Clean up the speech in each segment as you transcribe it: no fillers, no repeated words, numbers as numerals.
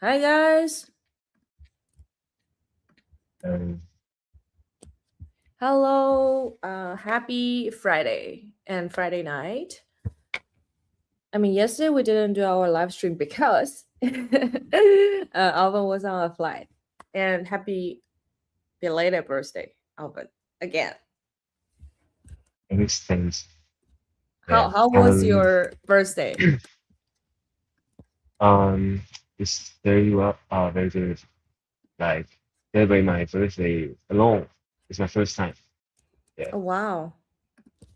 Hi guys. Um, Hello. Happy Friday and Friday night. I mean, yesterday we didn't do our live stream because Alvin was on a flight. And happy belated birthday, Alvin. Again. it makes sense. How Yeah. how was your birthday? Um, it's very well. Very good. Like celebrate my birthday alone. It's my first time. Yeah. Oh wow.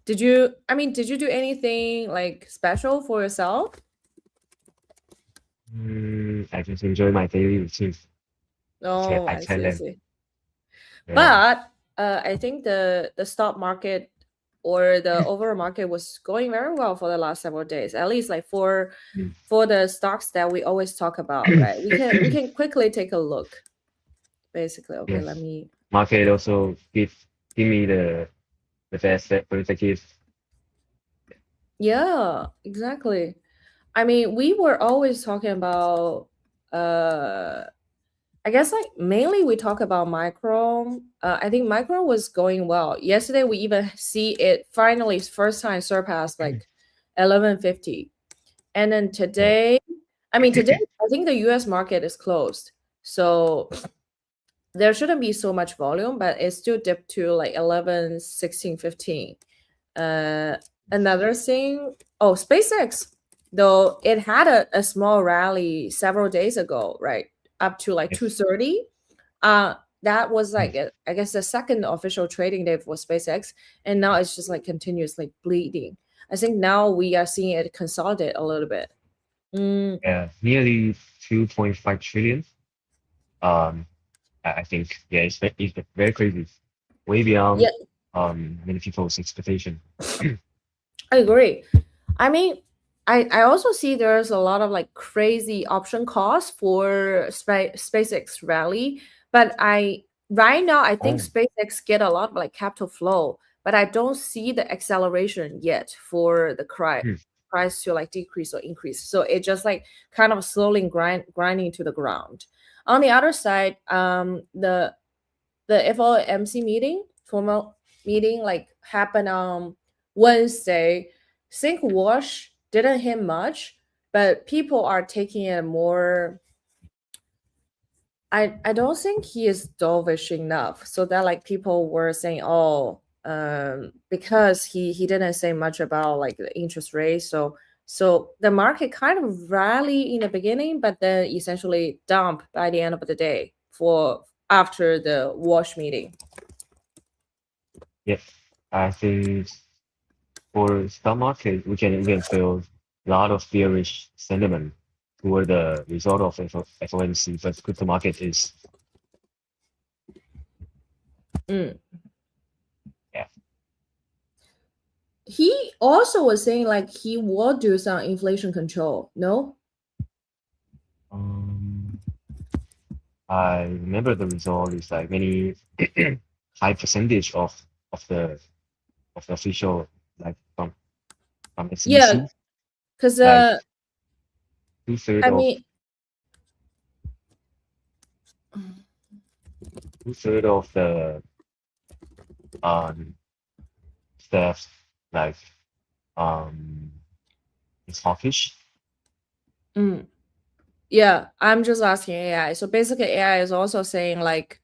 Did you do anything like special for yourself? I just enjoy my daily routine. Oh, I I see, I Thailand. see. Yeah. But I think the stock market or the overall market was going very well for the last several days. At least like Mm. for the stocks that we always talk about, right? We can quickly take a look. Basically, okay. Let Yes. me. Market also give me the best birthday gift. Yeah, exactly. I mean, we were always talking about uh I guess like mainly we talk about micro. I think micro was going well. Yesterday we even see it finally first time surpassed like 1150. And then Yeah. today, I mean today I think the US market is closed. So there shouldn't be so much volume, but it still dipped to like 11, 16, 15. Uh Another thing, oh, SpaceX, though it had a small rally several days ago, right? Up to like Yes. 230. That was like I guess the second official trading day for SpaceX, and now it's just like continuously bleeding. I think now we are seeing it consolidate a little bit. Mm, Yeah. Nearly 2.5 trillion. Um, I think it's very crazy. Way beyond yeah, many people's expectation. I agree. I mean, I also see there's a lot of like crazy option costs for SpaceX rally, but I right now I think Oh. SpaceX get a lot of like capital flow, but I don't see the acceleration yet for the Hmm. price to like decrease or increase. So it just like kind of slowly grinding to the ground. On the other side, the FOMC meeting, formal meeting, like happened on Wednesday. Sync wash didn't hit much, but people are taking it more. I don't think he is dovish enough, so that like people were saying, oh, because he didn't say much about like the interest rate, so the market kind of rally in the beginning, but then essentially dump by the end of the day for after the wash meeting. Yes, I think for stock market, we can feel a lot of bearish sentiment toward the result of FOMC, but crypto market is Mm. yeah. He also was saying like he will do some inflation control. No? Um, I remember the result is like many high percentage of the official like from Yeah, SEC, because like two-third I of mean, two-third of the um staff like um is hawkish. mm, yeah, I'm just asking AI. So basically, AI is also saying like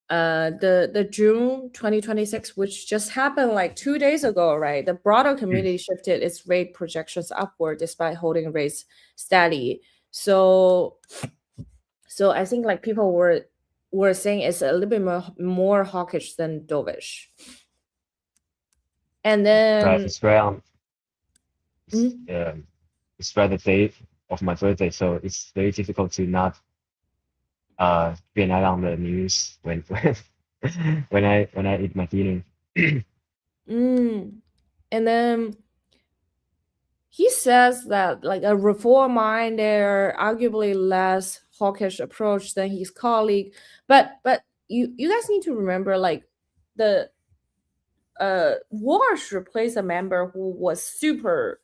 the June 2026, which just happened like 2 days ago, right? The broader community shifted its rate projections upward despite holding rates steady. So I think like people were saying it's a little bit more hawkish than dovish. And Right, then it's where it's, mm, um, it's right the day of my birthday, so it's very difficult to not be an eye on the news when when I eat my dinner. mm, and then he says that like a reform minded, arguably less hawkish approach than his colleague, but you guys need to remember like the Walsh replaced a member who was super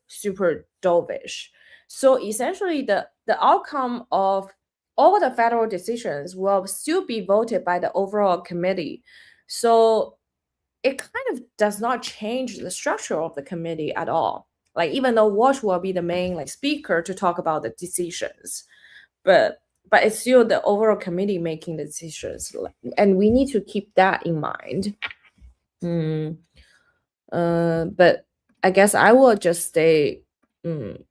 dovish. So essentially, the outcome of all the federal decisions will still be voted by the overall committee. So it kind of does not change the structure of the committee at all. Like even though Walsh will be the main like speaker to talk about the decisions, but it's still the overall committee making the decisions, and we need to keep that in mind. But I guess I will just stay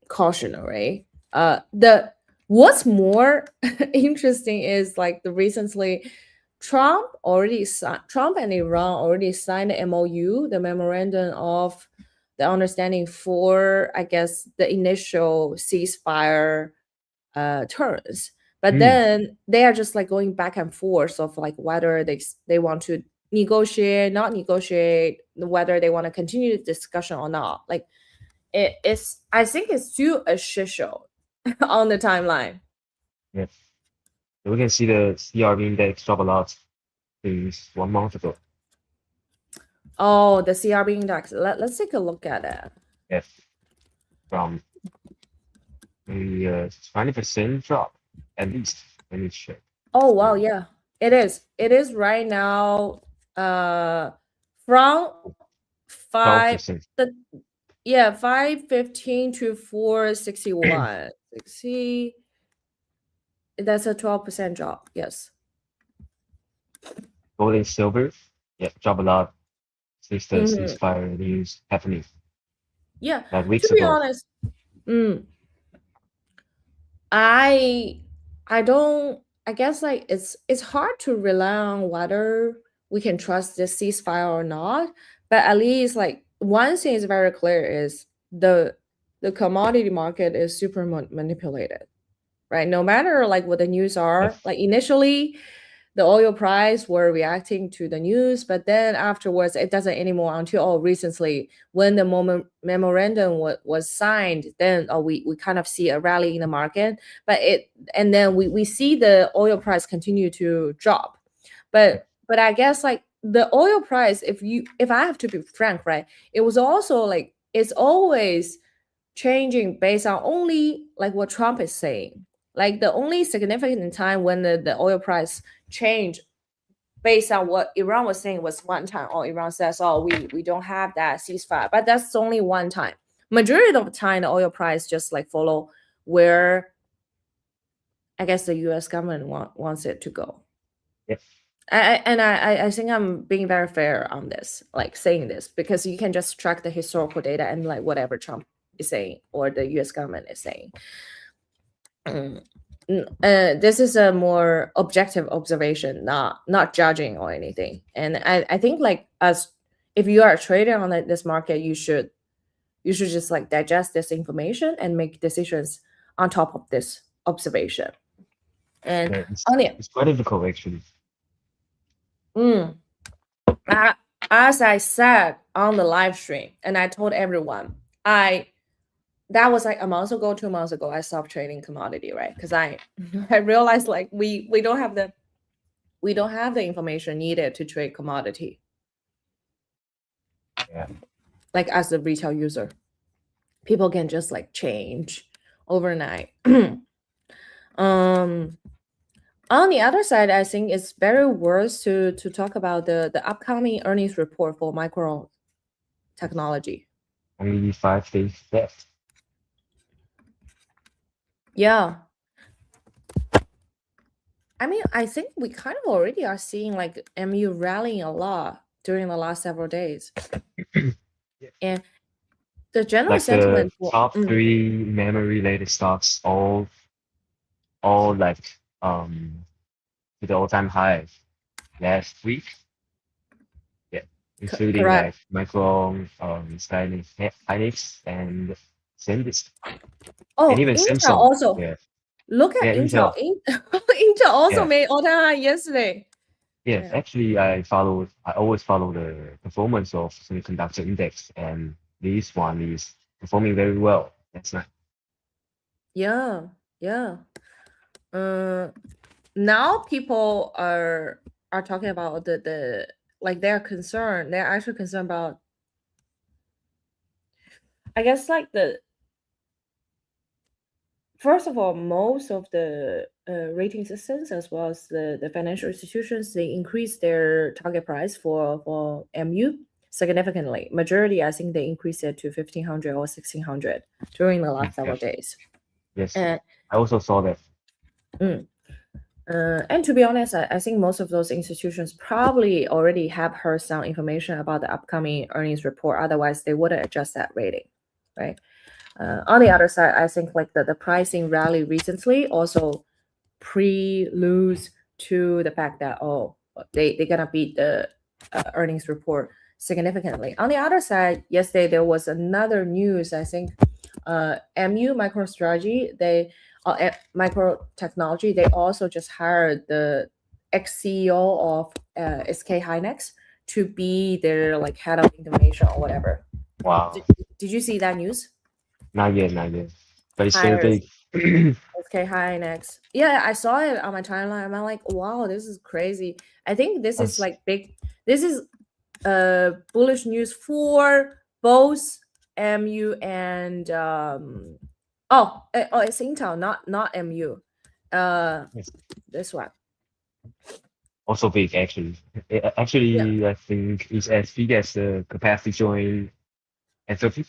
cautionary. The what's more interesting is like the recently Trump and Iran already signed the MOU, the memorandum of the understanding for, I guess, the initial ceasefire terms. But then they are just like going back and forth of like whether they want to negotiate, not negotiate, whether they want to continue the discussion or not. Like it's, I think it's still a shit show on the timeline. Yes. So we can see the CRB index drop a lot since 1 month ago. Oh, the CRB index. Let's take a look at it. Yes. From a 20% drop at least. Let me check. Oh wow, yeah. It is. It is right now from 12%. 515 to 461. 60, that's a 12% drop. Yes. Gold and silver, yeah, drop a lot since the Mhm. ceasefire news happening Yeah. like weeks To be ago. honest, I don't, I guess like it's hard to rely on whether we can trust this ceasefire or not. But at least like one thing is very clear is the commodity market is super manipulated, right? No matter like what the news are, Yes. like initially the oil price were reacting to the news, but then afterwards it doesn't anymore until recently when the memorandum was signed. Then we kind of see a rally in the market, and then we see the oil price continue to drop. But I guess like the oil price, if I have to be frank, right, it was also like it's always changing based on only like what Trump is saying. Like the only significant time when the oil price changed based on what Iran was saying was one time. Or Iran says, "Oh, we don't have that ceasefire," but that's only one time. Majority of the time, the oil price just like follow where I guess the U.S. government wants it to go. Yes. I think I'm being very fair on this, like saying this, because you can just track the historical data and like whatever Trump is saying or the U.S. government is saying. This is a more objective observation, not judging or anything. And I think like as if you are a trader on this market, you should just like digest this information and make decisions on top of this observation. And Yeah, on it's quite difficult actually. as I said on the live stream, and I told everyone, that was like a month ago, 2 months ago, I stopped trading commodity, right? Because I realized like we don't have the information needed to trade commodity. Yeah. Like as a retail user, people can just like change overnight. On the other side, I think it's very worth to talk about the upcoming earnings report for micro technology. Only 5 days left. Yeah. I mean, I think we kind of already are seeing like MU rallying a lot during the last several days. And the general Like the sentiment top 3 memory related stocks all like to the all-time high last week. Yeah, including correct. like Micron, Hynix, and SanDisk, and Oh, even Intel Samsung. also. Yeah, Look at yeah, Intel. Intel. Intel also Yeah, made all-time high yesterday. yes. Yeah. Actually, I always follow the performance of semiconductor index, and this one is performing very well. That's nice. Yeah. Yeah. Now people are talking about the like they're concerned. They're actually concerned about, I guess, like first of all, most of the rating systems as well as the financial institutions, they increase their target price for MU significantly. Majority, I think they increased it to 1,500 or 1,600 during the last several Yes. days. Yes. And I also saw that. and to be honest, I think most of those institutions probably already have heard some information about the upcoming earnings report. Otherwise, they wouldn't adjust that rating, right? On the other side, I think like the pricing rally recently also preludes to the fact that they're gonna beat the earnings report significantly. On the other side, yesterday there was another news. I think MU MicroStrategy, micro technology, they also just hired the ex CEO of SK hynix to be their like head of information or whatever. Wow. Did you see that news? Not yet, not yet. But it's very Hires big. SK hynix. Yeah, I saw it on my timeline. I'm like, wow, this is crazy. I think this is That's like big. This is bullish news for both MU and it's Intel, not MU. yes. This one. Also big actually. Yeah. Actually, I think it's as big as the capacity join N30.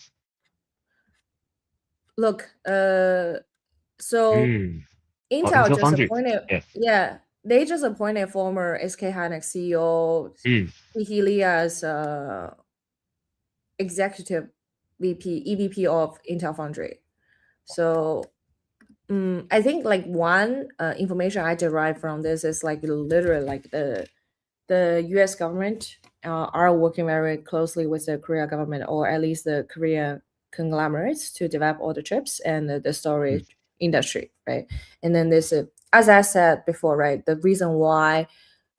Look, so Mm. Oh, Intel Intel just Foundry. appointed. Yes. Yeah, they just appointed former SK hynix CEO Mm. Lee as executive EVP of Intel Foundry. So I think like one information I derived from this is like literally like the U.S. government are working very closely with the Korea government, or at least the Korea conglomerates, to develop all the chips and the Mm. storage industry, right? And then this, as I said before, right, the reason why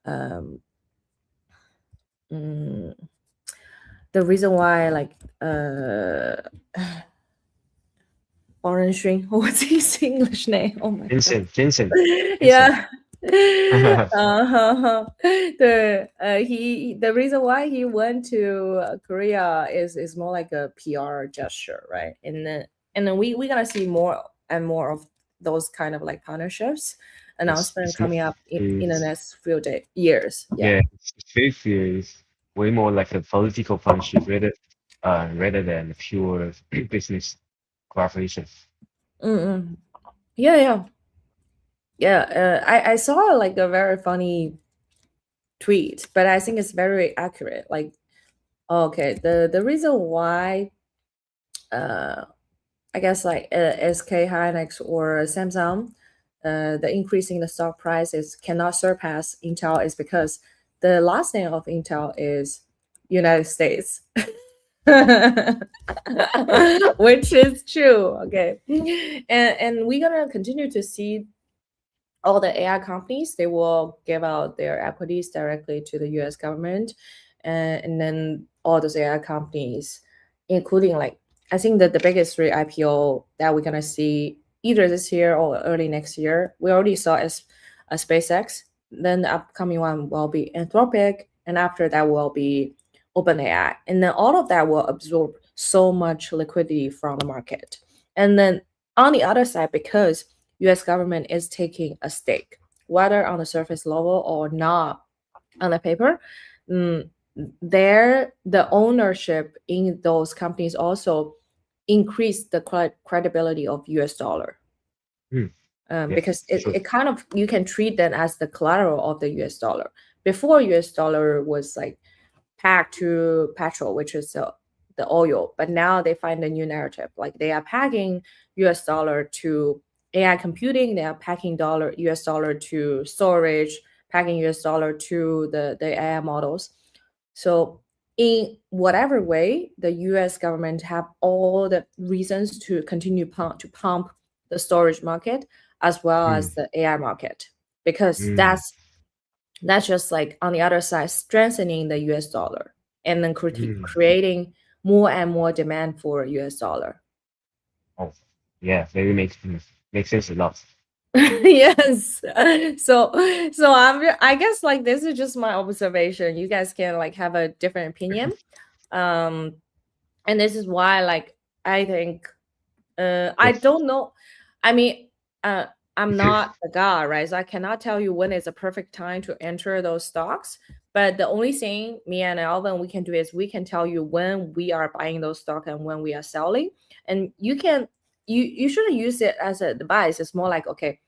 um, mm, the reason why like orange ring, what's his English name? Oh my god. Jensen. Jensen. Yeah. The reason why he went to Korea is more like a PR gesture, right? And then we're gonna see more and more of those kind of like partnerships Yes. announcement coming up in the It's next years. Yeah. yeah, it's very fierce. Way more like a political partnership rather than pure business cooperation. Mm-mm. Yeah, yeah, yeah. I saw like a very funny tweet, but I think it's very accurate. Like, okay, the reason why uh I guess like SK hynix or Samsung, the increase in the stock prices cannot surpass Intel is because the last name of Intel is United States. Which is true. Okay. And we're gonna continue to see all the AI companies, they will give out their equities directly to the US government. And then all those AI companies, including like, I think that the biggest three IPO that we're going to see either this year or early next year, we already saw as a SpaceX. Then the upcoming one will be Anthropic. And after that will be OpenAI. And then all of that will absorb so much liquidity from the market. And then on the other side, because US government is taking a stake, whether on the surface level or not on the paper. Mm, the ownership in those companies also increase the credibility of US dollar. Mm. Because Yes, it, sure. it kind of, you can treat them as the collateral of the US dollar. Before US dollar was like pegged to petrol, which is the oil. But now they find a new narrative. Like they are pegging US dollar to AI computing, they are pegging US dollar to storage, pegging US dollar to the AI models. So in whatever way, the US government have all the reasons to continue to pump the storage market as well Mm. as the AI market, because Mm. that's just like on the other side strengthening the US dollar and then Mm. creating more and more demand for US dollar. Oh, yeah, very makes sense a lot. Yes. So I guess like this is just my observation. You guys can like have a different opinion. Um and this is why like I think I Yes. don't know. I mean, I'm not a guy, right? So I cannot tell you when is a perfect time to enter those stocks. But the only thing me and Alvin we can do is we can tell you when we are buying those stocks and when we are selling. And you shouldn't use it as a device. It's more like, okay,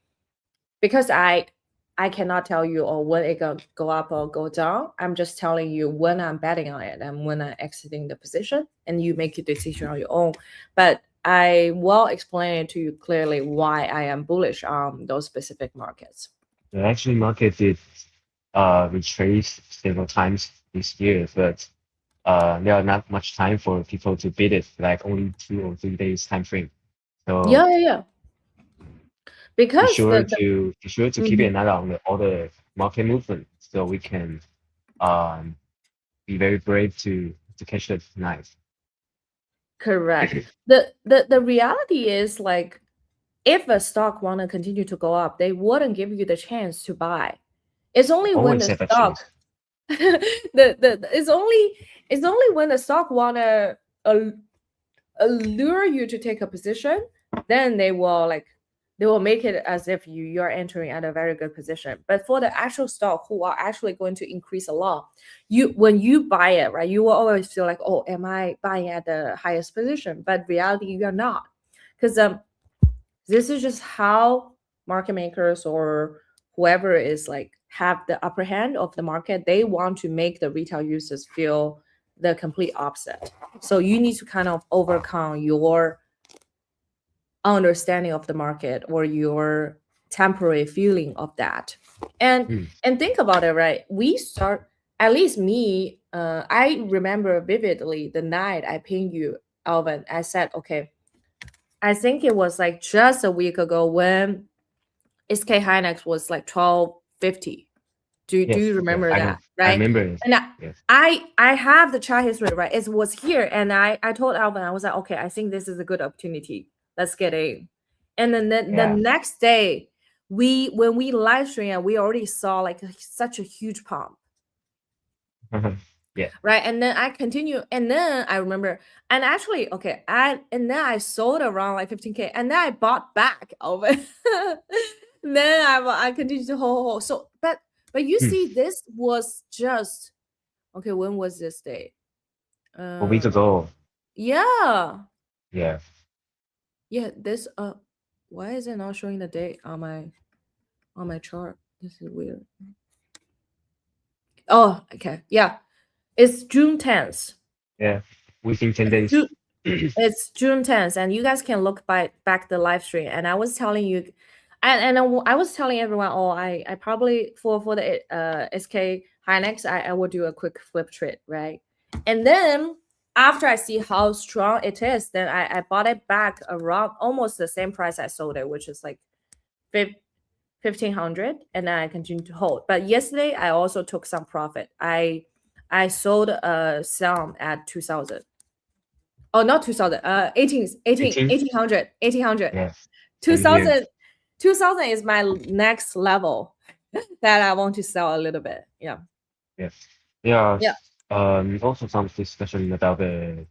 because I cannot tell you or when it go up or go down. I'm just telling you when I'm betting on it and when I'm exiting the position, and you make a decision on your own. But I will explain it to you clearly why I am bullish on those specific markets. The actually market did retrace several times this year, but there are not much time for people to bid it, like only 2 or 3 days time frame. So Yeah. Because be sure to keep Mhm. an eye on all the market movement, so we can um be very brave to catch the knife. Correct. The reality is like if a stock want to continue to go up, they wouldn't give you the chance to buy. It's only when Always the have a stock chance. it's only when the stock wanna allure you to take a position, then they will make it as if you're entering at a very good position. But for the actual stock who are actually going to increase a lot, you when you buy it, right, you will always feel like, oh, am I buying at the highest position? But reality, you're not, because this is just how market makers or whoever is like have the upper hand of the market. They want to make the retail users feel the complete opposite. So you need to kind of overcome your understanding of the market or your temporary feeling of that. and Hmm. and think about it, right? We start, at least me, I remember vividly the night I pinged you, Alvin. I said, okay, I think it was like just a week ago when SK Hynix was like 1250. Do Yes, you yeah, remember that? I Right? remember it. And Yes, I have the chart history, right? It was here, and I told Alvin, I was like, okay, I think this is a good opportunity. Let's get in. And then the yeah, next day, when we live stream, we already saw like such a huge pump, yeah. right? And then I continue, and then I remember, and actually, okay, and then I sold around like 15K, and then I bought back over. Then I continued to hold. So, but you Hmm. see, this was just okay. When was this day? A week Uh, ago, yeah, yeah. yeah. This why is it not showing the date on my chart? This is weird. Oh, okay, yeah, it's June 10th. Yeah, within 10 It's days. June. It's June 10th, and you guys can look back the live stream. And I was telling you, I was telling everyone, oh, I probably for the SK Hynix, I will do a quick flip trade, right? And then after I see how strong it is, then I bought it back around almost the same price I sold it, which is like 1500, and then I continue to hold. But yesterday I also took some profit. I sold some at 2000. Oh, not 2000, 18? 1800, 1800. Yeah, same here. 2000, 2000 is my next level that I want to sell a little bit. Yeah. Yes. Yeah, Yeah. also some discussion about the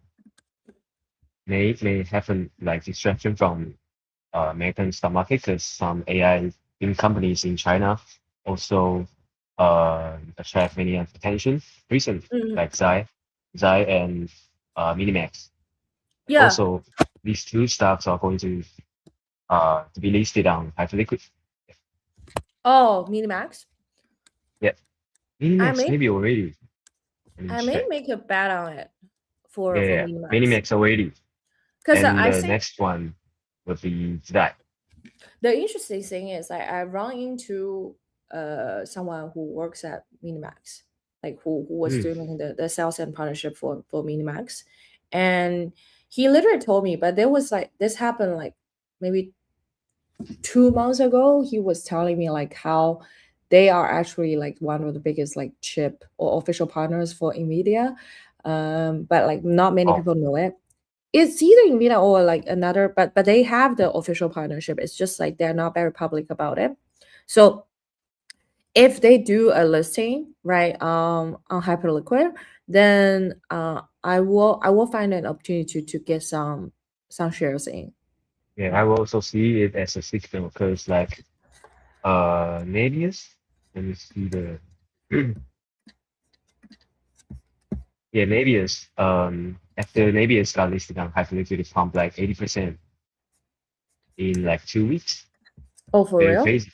may happen like distraction from American stock market because some AI in companies in China also attract many attention recently, Mhm. like Zai and Minimax. Yeah. Also, these two stocks are going to be listed on Hyperliquid. Oh, Minimax. Yeah, I Minimax may maybe already. Let me I may check. make a bet on it Yeah, for yeah, Minimax. Minimax already. Because And I the think next one would be Zai. the interesting thing is I run into someone who works at Minimax, like who was Hmm. doing the sales and partnership for Minimax. And he literally told me, but there was like this happened like maybe 2 months ago. He was telling me like how they are actually like one of the biggest like chip or official partners for Nvidia. But like not many Oh, people know it. It's either Nvidia or like another, but they have the official partnership. It's just like they're not very public about it. So if they do a listing, right, on Hyperliquid, then I will find an opportunity to get some shares in. Yeah, I will also see it as a signal because like Navius, let me see the yeah, Navius, after Navius got listed on Hyperliquid, it pumped like 80% in like 2 weeks. Oh, for Very real? crazy.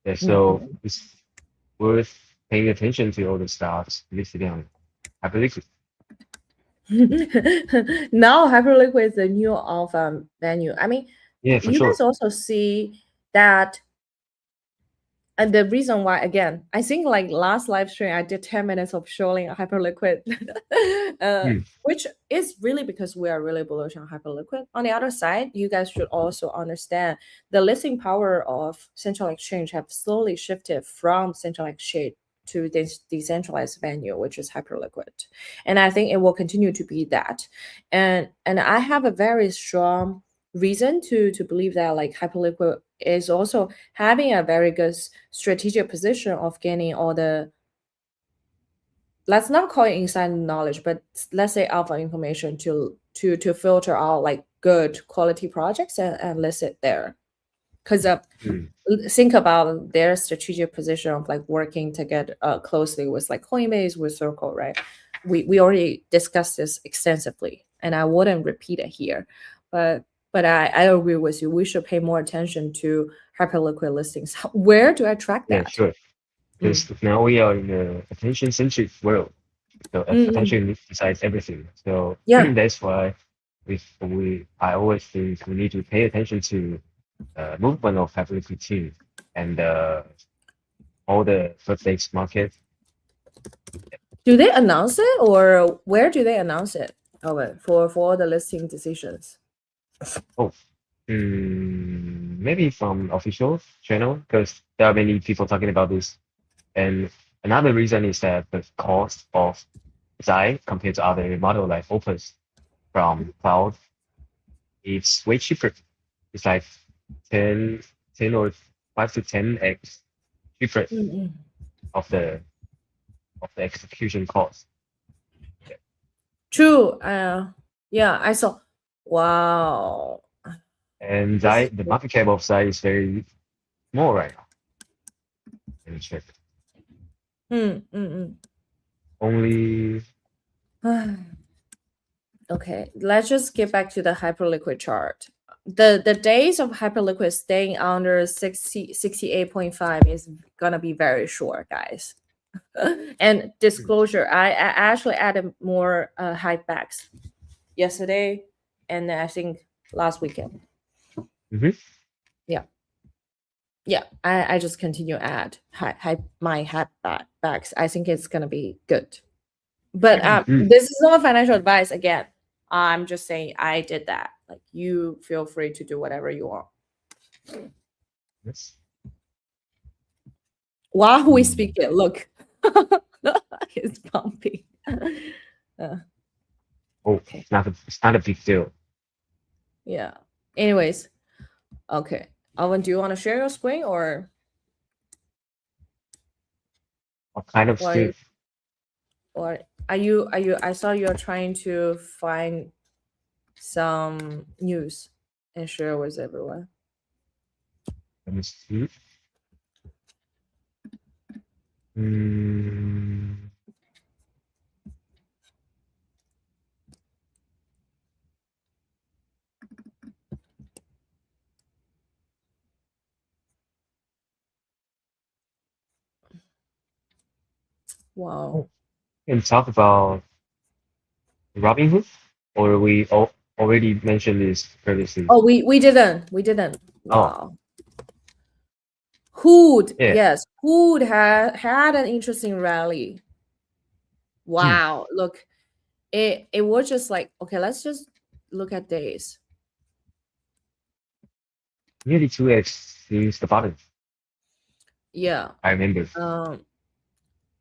Yeah, so Mm-mm. it's worth paying attention to all the stocks listed on Hyperliquid. Now Hyperliquid is the new alpha venue. I mean, Yeah, for you sure. guys also see that. And the reason why, again, I think like last live stream, I did 10 minutes of showing Hyperliquid, Hmm. which is really because we are really bullish on Hyperliquid. On the other side, you guys should also understand the listing power of central exchange have slowly shifted from central exchange to this decentralized venue, which is Hyperliquid. And I think it will continue to be that. And I have a very strong reason to believe that like Hyperliquid is also having a very good strategic position of gaining all the, let's not call it inside knowledge, but let's say alpha information to filter out like good quality projects and list it there. Because Hmm. think about their strategic position of like working together closely with like Coinbase, with Circle, right? We already discussed this extensively, and I wouldn't repeat it here. But I agree with you. We should pay more attention to hyperliquid listings. Where do I track Yeah, that? sure. Mm. Because now we are in a attention-centric world. So Mm-mm. attention decides everything. So Yeah. that's why I always think we need to pay attention to movement of Hyperliquid team and all the first market. Do they announce it, or where do they announce it? Oh, for the listing decisions. Oh, maybe from official channel because there are many people talking about this. And another reason is that the cost of Zai compared to other model like Opus from cloud, it's way cheaper. It's like 10, 10 or 5 to 10x cheaper Mm-mm. of the execution cost. True. Yeah, I saw. Wow. And This Zai, is the market cap of Zai is very small right now. Let me check. mm. Only Okay, let's just get back to the hyperliquid chart. The days of hyperliquid staying under 68.5 is gonna be very short, guys. And disclosure, I actually added more hype backs yesterday and I think last weekend. Mhm. Yeah. Yeah, I just continue add my hype backs. I think it's gonna be good. But Mm. this is not financial advice again. I'm just saying I did that. Like you feel free to do whatever you want. Yes. While we Mm. speak it, look. It's pumping. Oh, Okay. it's not a big deal. Yeah. Anyways, okay. Alvin, do you want to share your screen What kind of or street? or are you I saw you're trying to find some news and share with everyone. Let me see. Mm. Wow. Oh, can we talk about Robinhood, or already mentioned this previously? Oh, we didn't. We didn't. Oh, Wow. Hood, yeah. yes, Hood had an interesting rally. Hmm. Wow, look, it was just like, okay, let's just look at days. Nearly 2x since the bottom. Yeah. I remember. Um,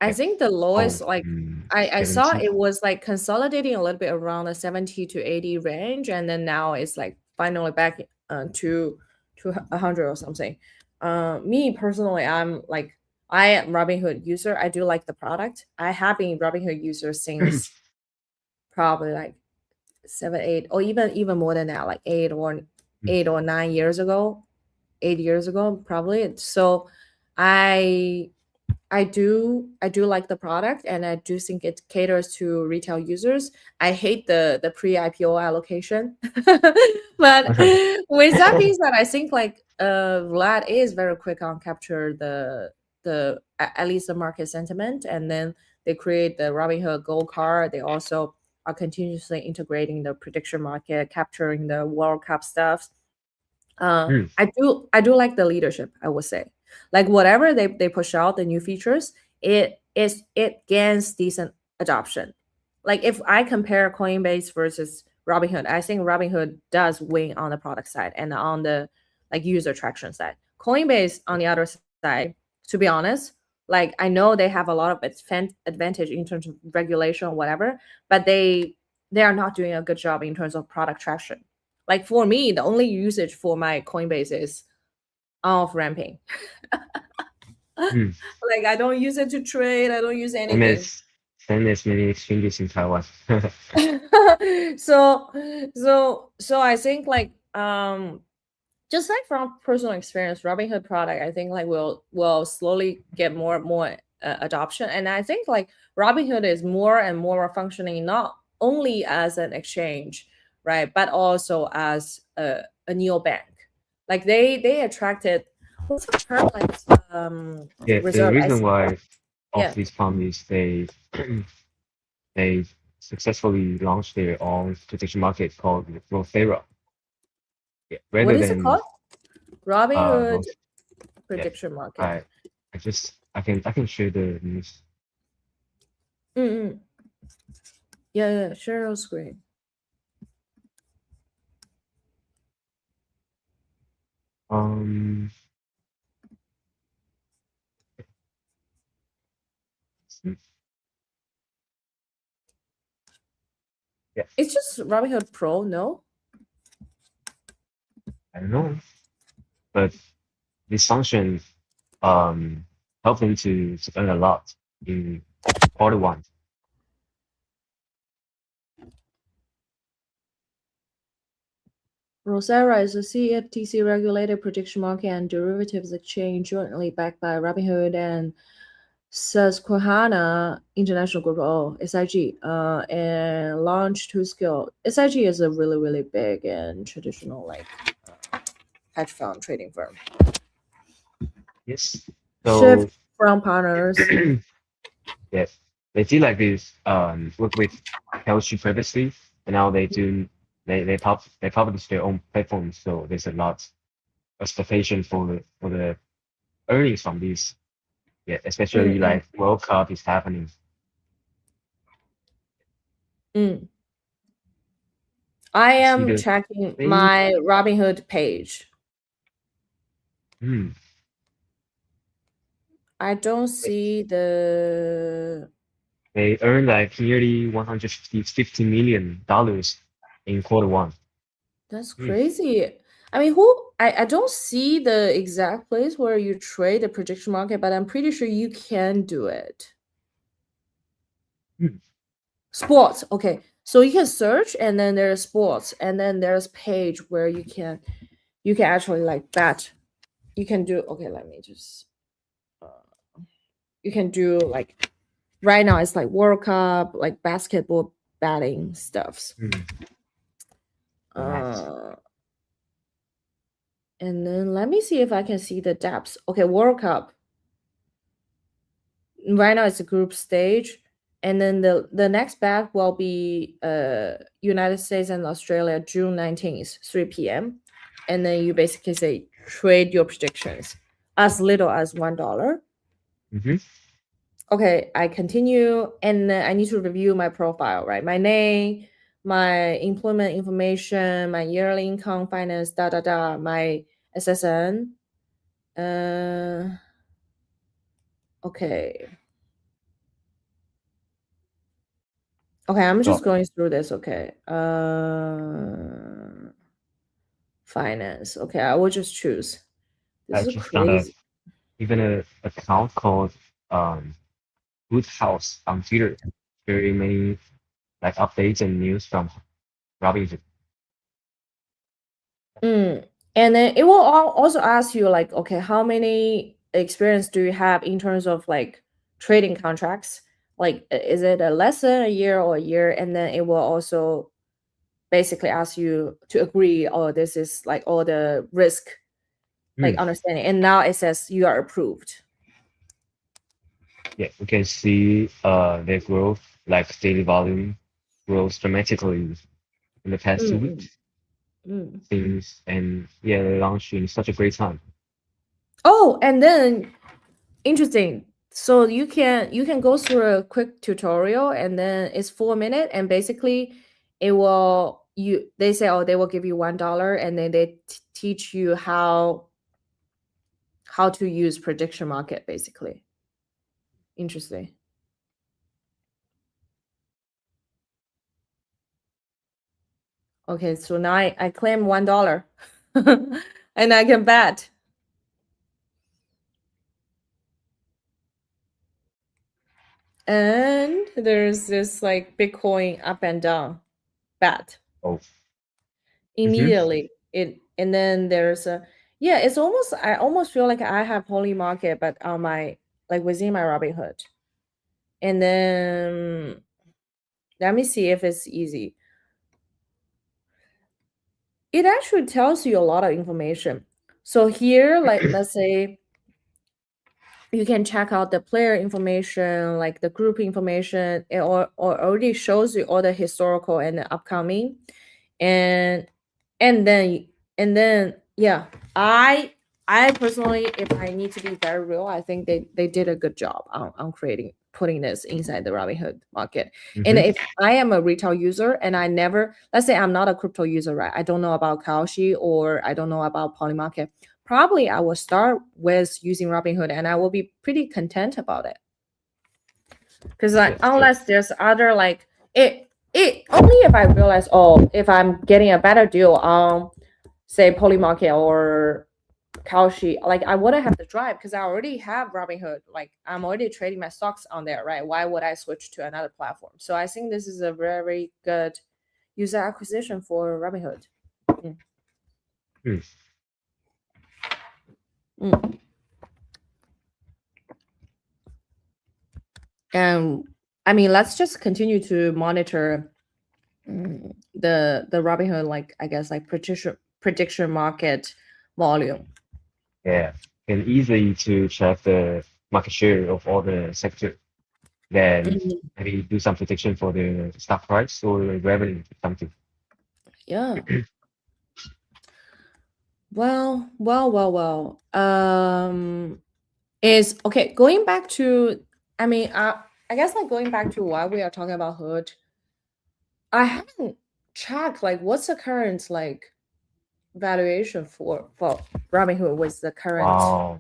I Like, think the lowest, like I saw 70. it was like consolidating a little bit around the 70 to 80 range, and then now it's like finally back to 100 or something. Me personally, I am Robinhood user. I do like the product. I have been Robinhood user since probably like 7, 8, or even more than that, like 8 or Mm. 8 or 9 years ago, 8 years ago, probably. So I I do like the product, and I do think it caters to retail users. I hate the pre-IPO allocation. But with that being said, I think like Vlad is very quick on capture at least the market sentiment, and then they create the Robinhood Gold Card. They also are continuously integrating the prediction market, capturing the World Cup stuff. Mm. I do like the leadership, I would say. Like whatever they push out the new features, it gains decent adoption. Like if I compare Coinbase versus Robinhood, I think Robinhood does win on the product side and on the like user traction side. Coinbase on the other side, to be honest, like I know they have a lot of advantage in terms of regulation or whatever, but they are not doing a good job in terms of product traction. Like for me, the only usage for my Coinbase is off ramping. Mm. Like I don't use it to trade. I don't use Same anything. as same as many exchanges in Taiwan. so so I think like just like from personal experience, Robinhood product, I think like will slowly get more and more adoption, and I think like Robinhood is more and more functioning not only as an exchange, right, but also as a neobank. Like they attracted what's the term like Yeah, the reserve. reason why of Yeah. these companies they successfully launched their own prediction market called Rothera. Yeah, What rather is it than called? Robinhood Roth. Yeah, prediction market. I I can share the news. Mm-mm. Yeah, yeah, share your screen. Um, mm, yeah, It's just Robinhood Pro, no? I don't know, but this function um helped them to earn a lot in quarter 1. Rosera is a CFTC-regulated prediction market and derivatives exchange jointly backed by Robinhood and Susquehanna International Group, SIG, and launched to scale. SIG is a really, really big and traditional like hedge fund trading firm. Yes. Shift So from partners. yes, they did like this work with Helshi previously, and now they publish their own platform. So there's a lot expectation for the earnings from this. Yeah, especially Mm-mm. like World Cup is happening. Mm. I I see am the checking they my Robinhood page. hmm, I don't they see the. they earned like nearly $150 million in quarter 1. That's Hmm. crazy. I mean, I don't see the exact place where you trade the prediction market, but I'm pretty sure you can do it. Hmm. Sports, okay. So you can search, and then there's sports, and then there's page where you can actually like bet. You can do okay. Let me just. Uh, you can do like right now it's like World Cup, like basketball betting stuffs. Hmm. Nice. Uh, and then let me see if I can see the depths. Okay, World Cup. Right now it's a group stage, and then the next bet will be United States and Australia June 19th 3 p.m., and then you basically say trade your predictions as little as $1. Mm-hmm. Okay, I continue, and then I need to review my profile, right? My name, my employment information, my yearly income, finance, da da da, my SSN. Okay. Okay, I'm So just going through this. Okay. Finance. Okay, I will just choose. This I is just found a crazy. even a account called um Good House on Twitter. Very many like updates and news from Robinhood. And then it will also ask you like, okay, how many experience do you have in terms of like trading contracts? Like, is it a less than a year or a year? And then it will also basically ask you to agree, oh, this is like all the risk, like Mm. understanding. And now it says you are approved. Yeah, we can see their growth, like daily volume, grows dramatically in the past 2 weeks. Things and yeah, they launched in such a great time. Oh, and then interesting. So you can go through a quick tutorial and then it's 4 minutes and basically it will they say, oh, they will give you $1 and then they teach you how to use prediction market basically. Interesting. Okay, so now I claim $1 and I can bet. And there's this like Bitcoin up and down bet. Oh, Immediately it, and then there's a, yeah, it's almost, I almost feel like I have Holy Market but on my, like within my Robinhood. And then let me see if it's easy. It actually tells you a lot of information. So here, like let's say you can check out the player information, like the group information, or already shows you all the historical and the upcoming. And and then yeah, I personally, if I need to be very real, I think they did a good job on putting this inside the Robinhood market. And mm-hmm. if I am a retail user and I never, let's say I'm not a crypto user, right? I don't know about Kalshi or I don't know about Polymarket. Probably I will start with using Robinhood and I will be pretty content about it. Because like, Yes, unless there's other like it only if I realize, oh, if I'm getting a better deal on say Polymarket or Kalshi, like I wouldn't have to drive because I already have Robinhood. Like I'm already trading my stocks on there, right? Why would I switch to another platform? So I think this is a very good user acquisition for Robinhood. Mm. Mm. And I mean, let's just continue to monitor the Robinhood, like I guess like prediction market volume. Yeah, and easy to check the market share of all the sector. Then maybe do some prediction for the stock price or revenue, something. Yeah. Well. Is okay. Going back to, I mean, I guess like going back to why we are talking about Hood. I haven't checked like what's the current like valuation for Robinhood with the current. Wow.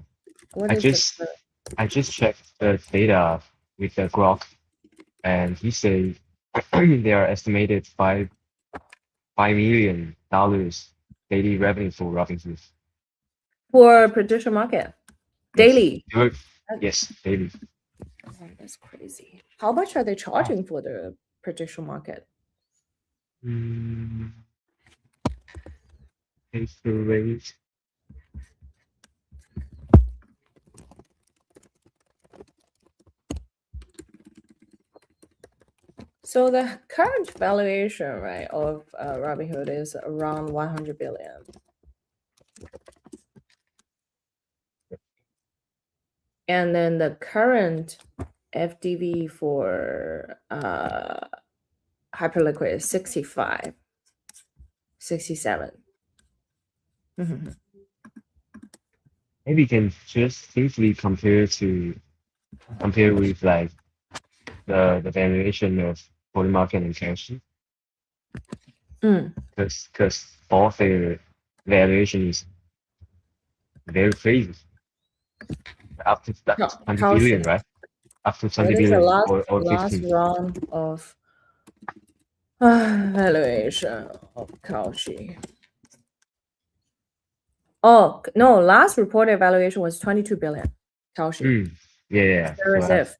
What I is the just current? I just checked the data with the Grok, and he say they are estimated $5 million daily revenue for Robinhood. For prediction market Yes. daily? Yes, daily. Oh, that's crazy. How much are they Wow. charging for the prediction market? It's the rate. So the current valuation, right, of Robinhood is around 100 billion. And then the current FDV for Hyperliquid is 65, 67. Mhm. Maybe you can just simply compare with like the valuation of Polymarket and Kalshi, Mm. because both their valuation is very crazy. Up to like 20 billion, Kalshi. right? Up to 20 What is the billion last or 15. round of valuation of Kalshi? Oh no, last reported valuation was 22 billion. Kalshi. Yeah. Series So F.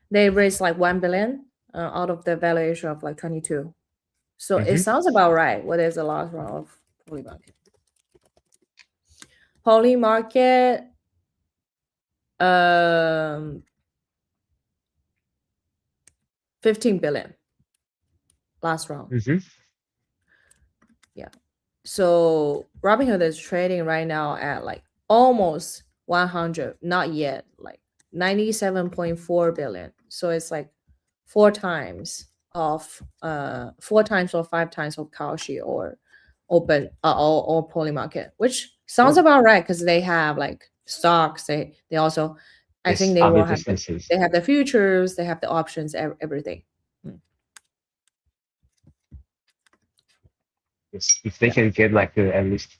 They raised like 1 billion out of the valuation of like 22. So it mhm. sounds about right. What is the last round of Polymarket? Poly market, 15 billion last round. Mm-hmm. Yeah. So Robinhood is trading right now at like almost 100, not yet, like 97.4 billion. So it's like four times or 5 times of Kalshi or open or Poly market, which sounds Oh, about right because they have like stocks. They also, I think yes, they other will have businesses. they have the futures, they have the options, everything. Mm, Yes, if they yeah. can get like at least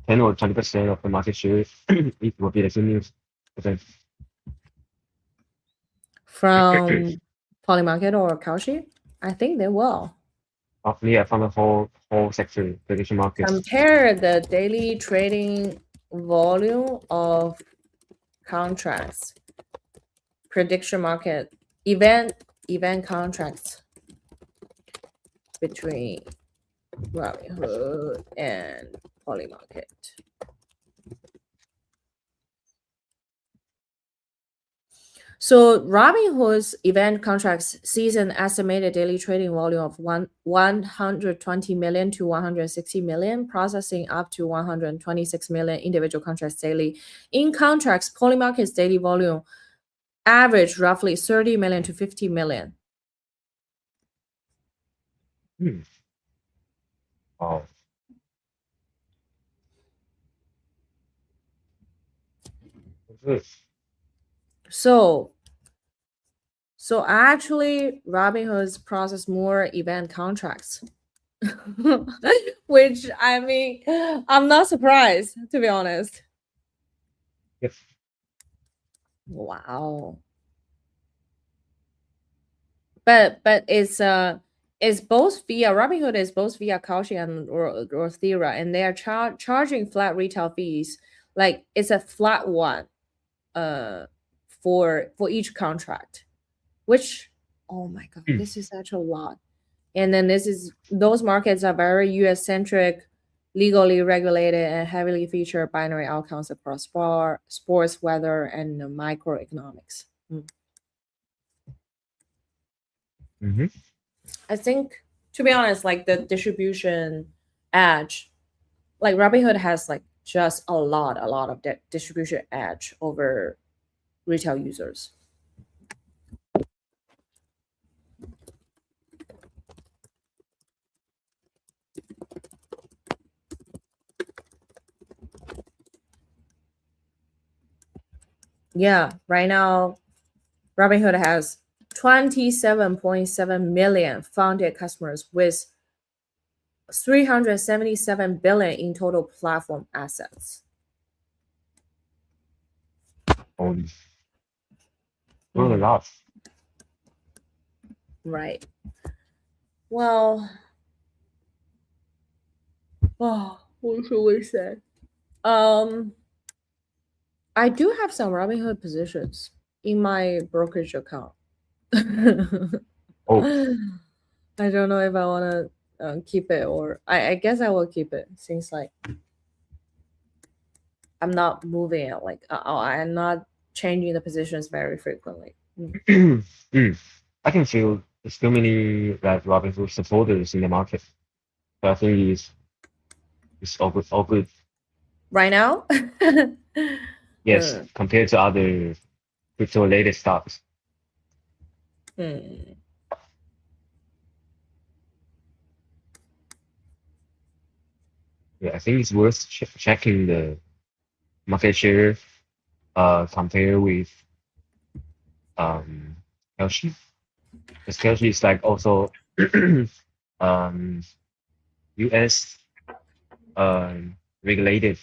10 or 20% of the market share, it will be the good news. But then, From Poly market or Kalshi, I think they will. yeah, from the whole sector, prediction markets. Compare the daily trading volume of contracts, prediction market, event contracts between Robinhood and Poly market. So Robinhood's event contracts sees an estimated daily trading volume of 120 million to 160 million, processing up to 126 million individual contracts daily. In contracts, Polymarket's daily volume average roughly 30 million to 50 million. Hmm. Wow. Good. So actually Robinhood's process more event contracts. Which I mean, I'm not surprised to be honest. Yes. Wow. But it's both via Robinhood is both via Kalshi and or Thera, and they are charging flat retail fees. Like it's a flat one, uh, for each contract. Which, oh my god, Hmm. this is such a lot. And then those markets are very U.S. centric, legally regulated, and heavily feature binary outcomes across sports, weather, and microeconomics. Mm. Mm-hmm. I think, to be honest, like the distribution edge, like Robinhood has like just a lot of distribution edge over retail users. Yeah, right now Robinhood has 27.7 million founded customers with 377 billion in total platform assets. Oh, not a Mm, lot. right. Well, oh, what should we say? Um, I do have some Robinhood positions in my brokerage account. I Oh, don't know if I want to keep it or I guess I will keep it since like I'm not moving it. Like I'm not changing the positions very frequently. Mm. Hmm. I can feel there's too many like Robinhood supporters in the market. So I think it's all good. Right now, Yes, mm, compared to other crypto related stocks. mm, Yeah, I think it's worth checking the market share compare with um Kalshi. Because Kalshi is like also um US regulated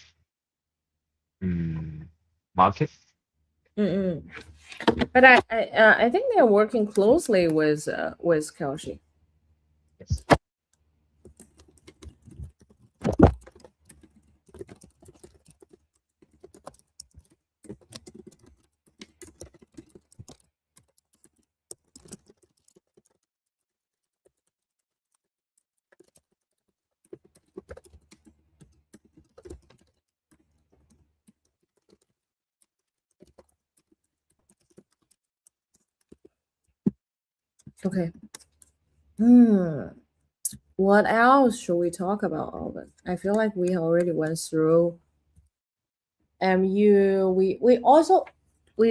um, market. mm. But I think they're working closely with Kelshi. Yes. Okay. What else should we talk about, Alvin? I feel like we already went through MU. We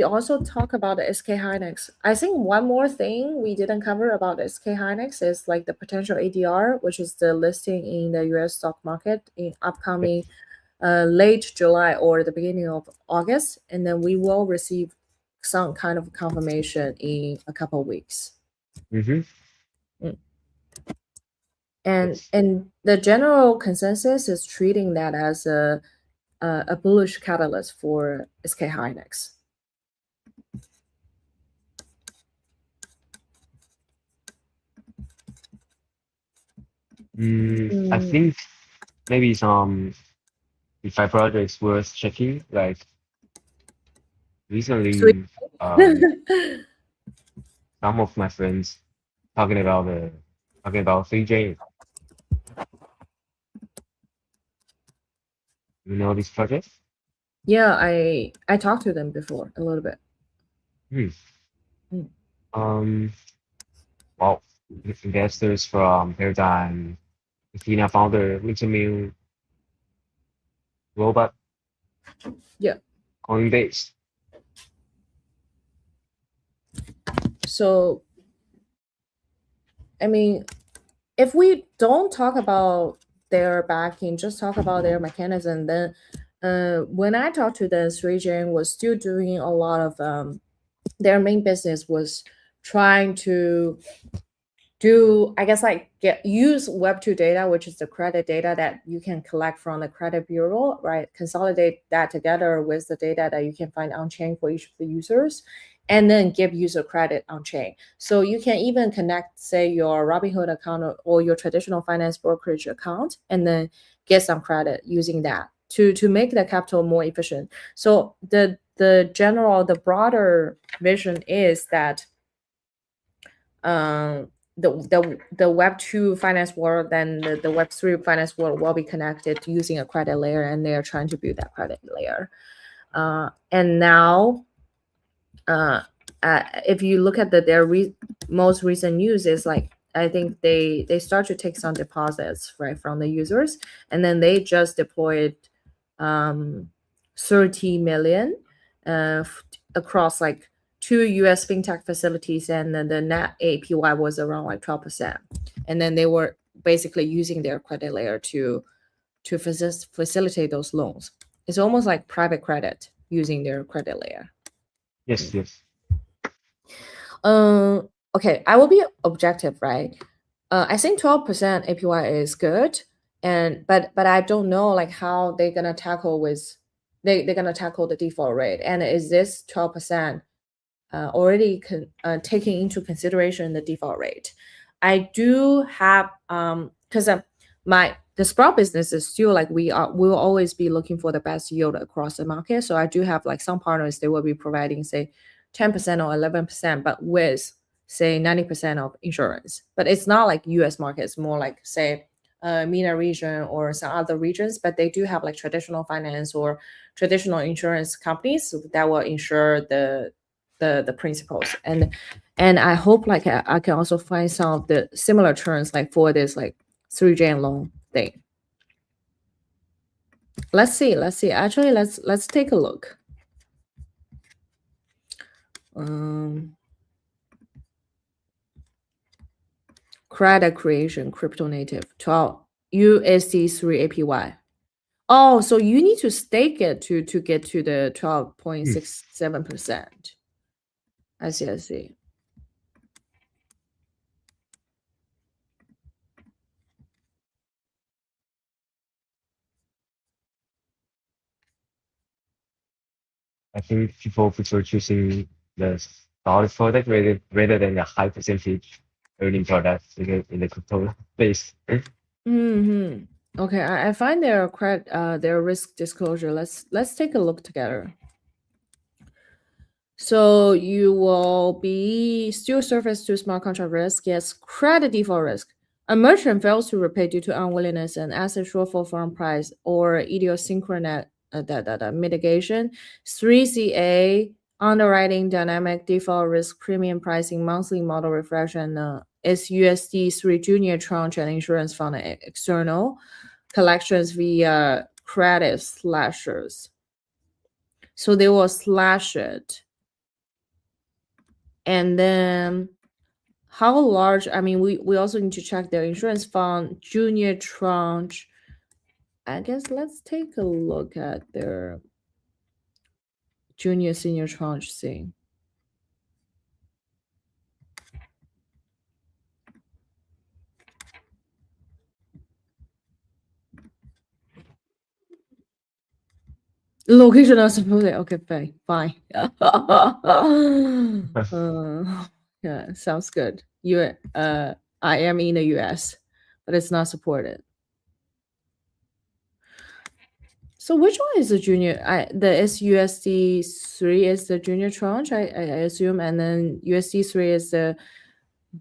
also talk about the SK hynix. I think one more thing we didn't cover about the SK hynix is like the potential ADR, which is the listing in the US stock market in upcoming late July or the beginning of August, and then we will receive some kind of confirmation in a couple of weeks. Mm-hmm. And Yes. and the general consensus is treating that as a bullish catalyst for SK hynix. I think maybe some DeFi projects worth checking. Like recently, some of my friends talking about 3J. You know this project? Yeah, I talked to them before a little bit. Um, well, investors from Paradigm, Athena founder, Wintermill, Robot, Yeah. Coinbase. So, I mean, if we don't talk about their backing, just talk about their mechanism, then when I talked to them, 3J was still doing a lot of their main business was trying to do, I guess, like use Web2 data, which is the credit data that you can collect from the credit bureau, right? Consolidate that together with the data that you can find on chain for each of the users, and then give user credit on chain. So you can even connect, say, your Robinhood account or your traditional finance brokerage account, and then get some credit using that to make the capital more efficient. So the broader vision is that the Web2 finance world and the Web3 finance world will be connected using a credit layer, and they are trying to build that credit layer. And now, if you look at their most recent news, is like I think they start to take some deposits right from the users, and then they just deployed 30 million across like 2 US fintech facilities, and then the net APY was around like 12%. And then they were basically using their credit layer to facilitate those loans. It's almost like private credit using their credit layer. Yes, yes. Okay, I will be objective, right? I think 12% APY is good, but I don't know like how they're gonna tackle they're gonna tackle the default rate, and is this 12% already taking into consideration the default rate? I do have because the Sprout business is still like we will always be looking for the best yield across the market. So I do have like some partners, they will be providing say 10% or 11%, but with say 90% of insurance. But it's not like US markets, more like say MENA region or some other regions, but they do have like traditional finance or traditional insurance companies that will insure the principles. And I hope like I can also find some of the similar terms like for this like 3J loan thing. Let's see. Actually, let's take a look. Credit creation, crypto native, 12 USD3 APY. Oh, so you need to stake it to get to the 12.67%. I see. I think people prefer choosing the solid product rather than the high percentage earning products in the crypto space. Okay, I find their risk disclosure. Let's take a look together. So you will be still surface to smart contract risk. Yes, credit default risk. A merchant fails to repay due to unwillingness and asset shortfall from price or idiosyncratic mitigation. 3CA underwriting, dynamic default risk, premium pricing, monthly model refresh, and SUSD3 junior tranche and insurance fund external collections via credit slashers. So they will slash it. And then how large, I mean, we also need to check their insurance fund junior tranche. I guess let's take a look at their junior senior tranche thing. Location not supposed. Okay, fine. Yeah, sounds good. I am in the US, but it's not supported. So which one is the junior? The SUSD3 is the junior tranche, I assume, and then USD3 is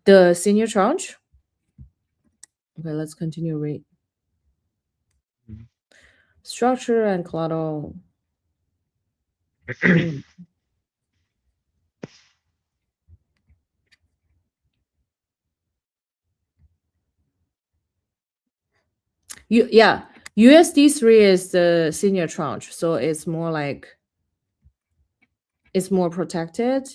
the senior tranche. Okay, let's continue read. Structure and collateral. Yeah, USD3 is the senior tranche, so it's more like it's more protected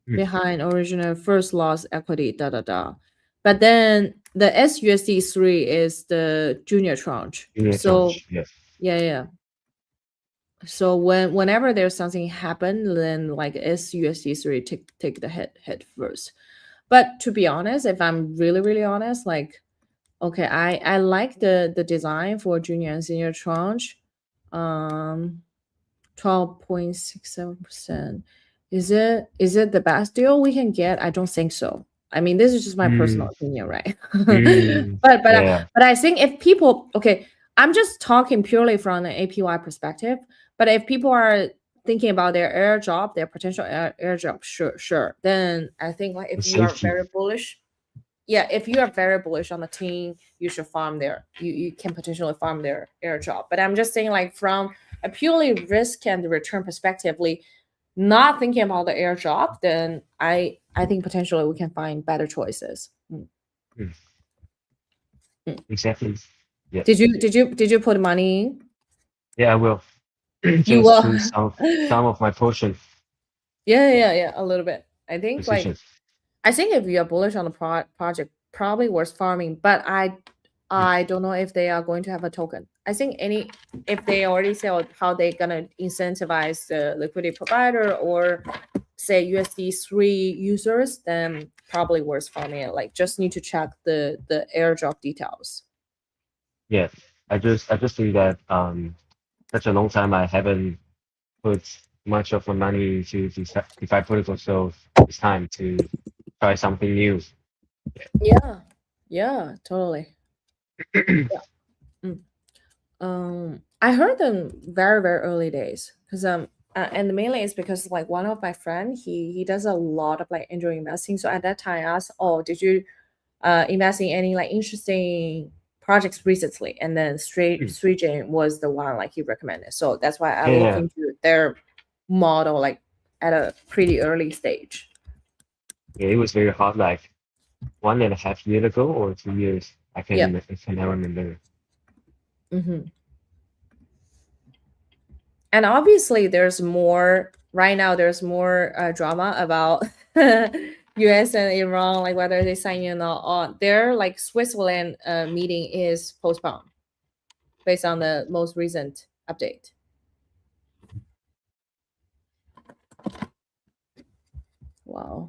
behind original first loss equity, But then the SUSD3 is the junior tranche. Junior So tranche, yes. yeah. So whenever there's something happen, then like SUSD3 take the hit first. But to be honest, if I'm really honest, like okay, I like the design for junior and senior tranche. 12.67%. Is it the best deal we can get? I don't think so. I mean, this is just my personal opinion, right? Yeah. But I think if people, okay, I'm just talking purely from an APY perspective. But if people are thinking about their air job, their potential air job, sure. Then I think like if you are very bullish, yeah, if you are very bullish on the team, you should farm there. You can potentially farm their air job. But I'm just saying, like from a purely risk and return perspectively, not thinking about the air job, then I think potentially we can find better choices. Exactly. Yeah. Did you put money in? Yeah, I will. You Just will. do some of my portion. Yeah, a little bit. I think Positions. I think if you are bullish on the project, probably worth farming. But I don't know if they are going to have a token. I think if they already say how they're gonna incentivize the liquidity provider or say USD3 users, then probably worth farming it. Like just need to check the airdrop details. Yes, I just think that such a long time I haven't put much of my money into DeFi protocol, so it's time to try something new. Yeah, totally. I heard them very early days because and mainly it's because like one of my friend he does a lot of like angel investing. So at that time I asked, oh, did you invest in any like interesting projects recently? And then Street Jane was the one like he recommended. So that's why I look into their model like at a pretty early stage. Yeah, it was very hard, like 1.5 years ago or 2 years. I can remember. And obviously there's more right now, there's more drama about US and Iran, like whether they sign in or not. Their like Switzerland meeting is postponed based on the most recent update. Wow.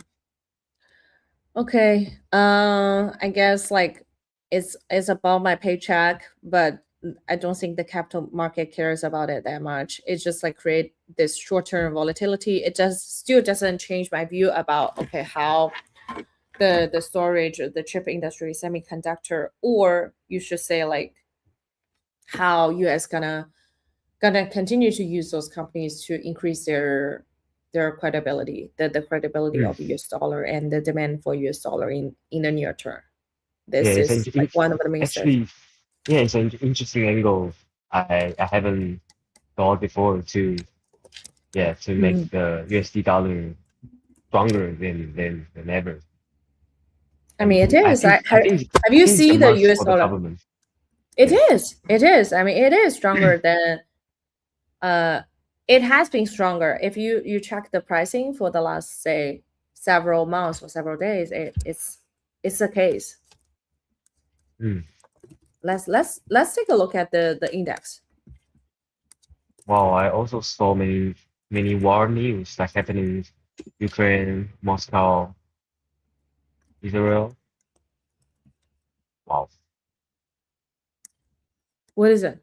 Okay. I guess like it's above my paycheck, but I don't think the capital market cares about it that much. It's just like create this short-term volatility. It just still doesn't change my view about okay how the storage, the chip industry, semiconductor, or you should say like how US gonna continue to use those companies to increase their credibility, the credibility of US dollar and the demand for US dollar in the near term. This is like one of the main actually, yeah, it's an interesting angle I haven't thought before to yeah, to make the USD dollar stronger than ever. I mean, it is. Have I you think it's a seen the must US for the dollar? government. It Yes. is. It is. I mean, it is stronger than it has been stronger. If you check the pricing for the last, say, several months or several days, it's the case. Mm. Let's take a look at the index. Wow, I also saw many war news like happening in Ukraine, Moscow, Israel. Wow. What is it?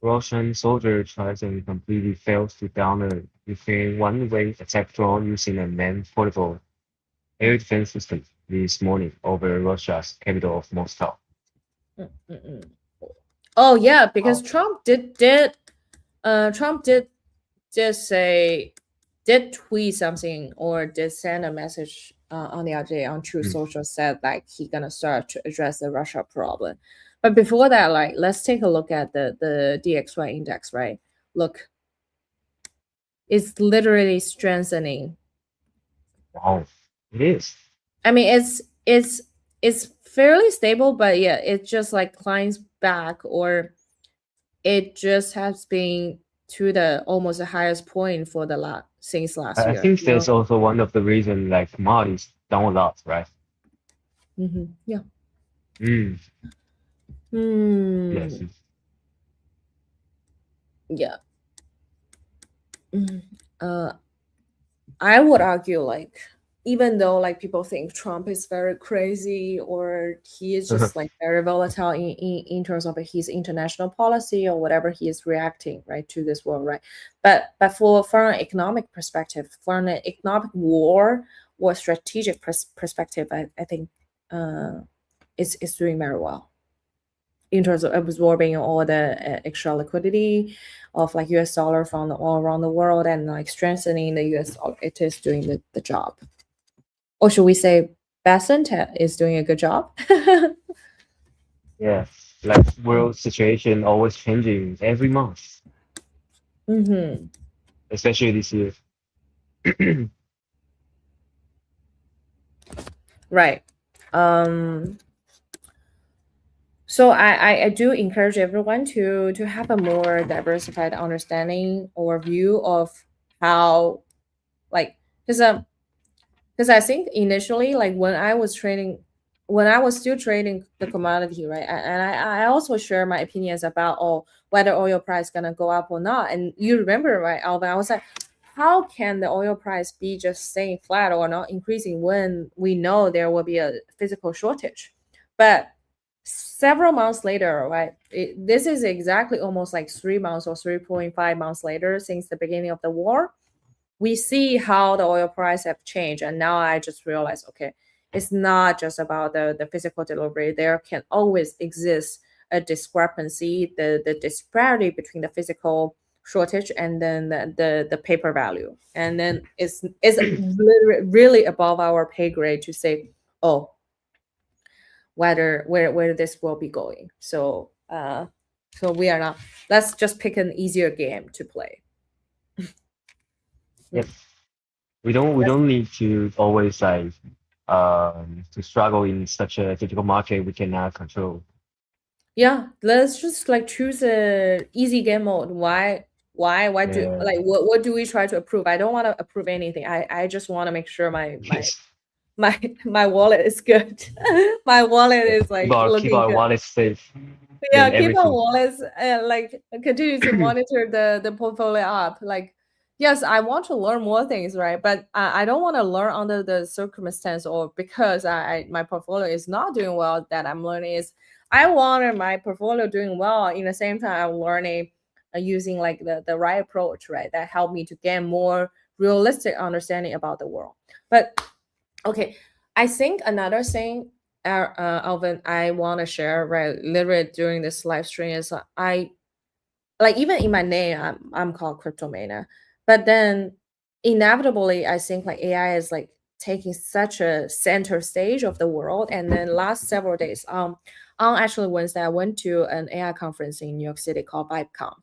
Russian soldier tries and completely fails to down a Ukraine one-way attack drone using a manned portable air defense system this morning over Russia's capital of Moscow. Mm, mm, mm. Oh yeah, because Wow. Trump did say did tweet something or did send a message on the other day on True Mm. Social, said like he gonna start to address the Russia problem. But before that, like let's take a look at the DXY index, right? Look, it's literally strengthening. Wow. It is. I mean, it's fairly stable, but yeah, it just like climbs back, or it just has been to the almost the highest point for the since last I year. think that's also one of the reasons like commodities down a lot, right? Yeah. Mm. Yes. Hmm. Yeah. Mm. Uh, I would argue like even though like people think Trump is very crazy or he is just like very volatile in terms of his international policy or whatever he is reacting right to this world, right? But for an economic perspective, for an economic war or strategic perspective, I think it's doing very well in terms of absorbing all the extra liquidity of like US dollar from all around the world and like strengthening the US dollar. It is doing the job. Or should we say Besant is doing a good job? Yeah. Like world situation always changing every month, Mm-hmm. especially this year. Right. Um, so I do encourage everyone to have a more diversified understanding or view of how like because I think initially, like when I was still trading the commodity, right, and I also share my opinions about whether oil price gonna go up or not. And you remember, right, Alvin? I was like, how can the oil price be just staying flat or not increasing when we know there will be a physical shortage? But several months later, right, this is exactly almost like 3 months or 3.5 months later since the beginning of the war, we see how the oil price have changed. And now I just realized, okay, it's not just about the physical delivery. There can always exist a discrepancy, the disparity between the physical shortage and then the paper value. And then it's really above our pay grade to say, oh, where this will be going. So we are not, let's just pick an easier game to play. Yes. We don't need to always like to struggle in such a difficult market we cannot control. Yeah, let's just like choose a easy game mode. Why do Yeah. like what do we try to approve? I don't want to approve anything. I just want to make sure Yes. my wallet is good. My wallet Yeah. is like Keep looking our good. wallet safe. Yeah, Then keep our everything. wallets like continue to monitor the portfolio up. Like, yes, I want to learn more things, right? But I don't want to learn under the circumstance or because my portfolio is not doing well that I'm learning. Is I wanted my portfolio doing well. In the same time, I'm learning using like the right approach, right? That helped me to gain more realistic understanding about the world. But okay, I think another thing, Alvin, I want to share right literally during this live stream is I like even in my name, I'm called Cryptomania, but then inevitably, I think like AI is like taking such a center stage of the world. And then last several days, on actually Wednesday, I went to an AI conference in New York City called VibeCon,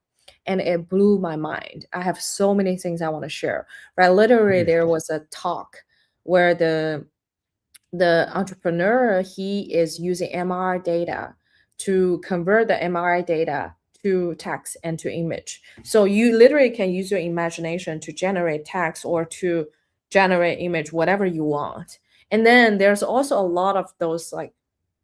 and it blew my mind. I have so many things I want to share. Right, literally, there was a talk where the entrepreneur, he is using MRI data to convert the MRI data to text and to image. So you literally can use your imagination to generate text or to generate image, whatever you want. And then there's also a lot of those like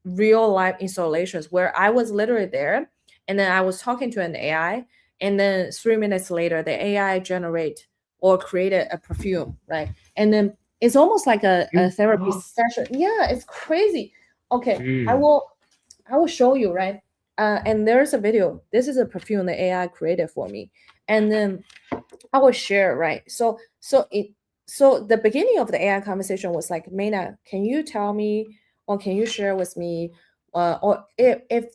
real life installations where I was literally there and then I was talking to an AI, and then 3 minutes later the AI generate or created a perfume, right? And then it's almost like a therapy session. Yeah, it's crazy. Okay, I will show you, right? And there's a video. This is a perfume the AI created for me, and then I will share, right? So the beginning of the AI conversation was like, Maina, can you tell me or can you share with me, or if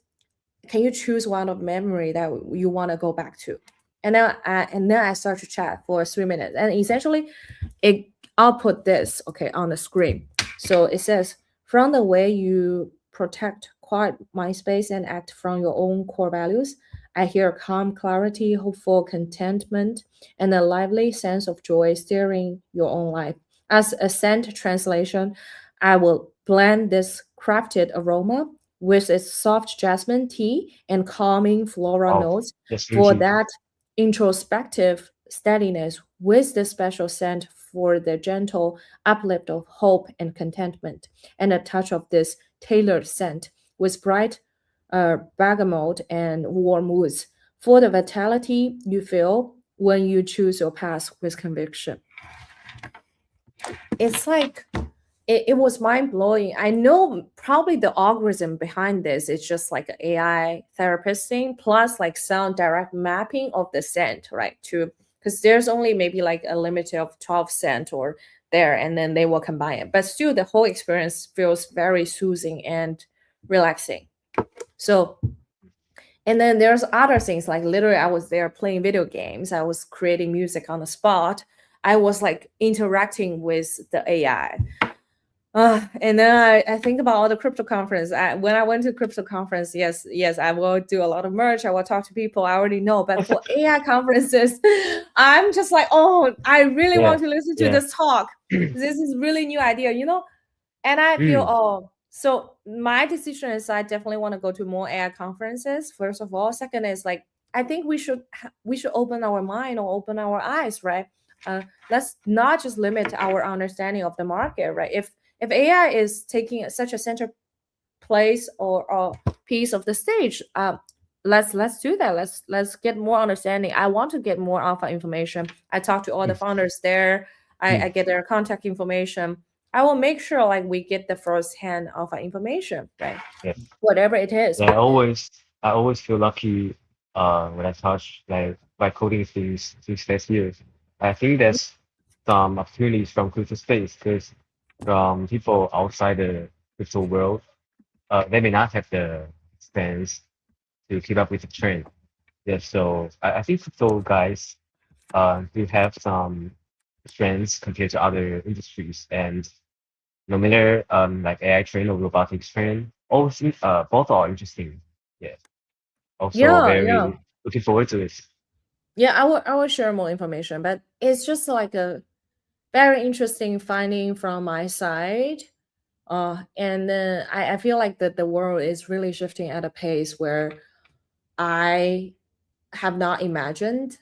can you choose one of memory that you want to go back to? And then I start to chat for 3 minutes, and essentially, I'll put this okay on the screen. So it says, from the way you protect quiet mind space and act from your own core values, I hear calm clarity, hopeful contentment, and a lively sense of joy steering your own life. As a scent translation, I will blend this crafted aroma with its soft jasmine tea and calming floral Wow, notes that's for really that introspective steadiness, with the special scent for the gentle uplift of hope and contentment, and a touch of this tailored scent with bright bergamot and warm woods for the vitality you feel when you choose your path with conviction. It's like it was mind blowing. I know probably the algorithm behind this is just like an AI therapist thing, plus like some direct mapping of the scent, right? To because there's only maybe like a limit of 12 cent or there, and then they will combine it. But still, the whole experience feels very soothing and relaxing. So, and then there's other things like literally, I was there playing video games, I was creating music on the spot, I was like interacting with the AI. And then I think about all the crypto conference. When I went to crypto conference, yes, I will do a lot of merch. I will talk to people I already know. But for AI conferences, I'm just like, oh, I really yeah, want to listen to yeah. this talk. This is really new idea. And I feel, Mm, oh, so my decision is I definitely want to go to more AI conferences. First of all, second is like I think we should open our mind or open our eyes, right? Let's not just limit our understanding of the market, right? If AI is taking such a center place or a piece of the stage, let's do that. Let's get more understanding. I want to get more alpha information. I talk to all the mm, founders there. I mm. get their contact information. I will make sure like we get the first hand alpha information, right? Yes. Whatever it is. Yeah, I always feel lucky when I touch like by coding things since last year. I think there's some opportunities from crypto space because from people outside the crypto world, they may not have the expense to keep up with the trend. Yeah, so I think crypto guys do have some strengths compared to other industries, and no matter like AI trend or robotics trend, both are interesting. Yeah, also Yeah, yeah. very looking forward to it. Yeah, I will share more information, but it's just like a very interesting finding from my side. And then I feel like that the world is really shifting at a pace where I have not imagined.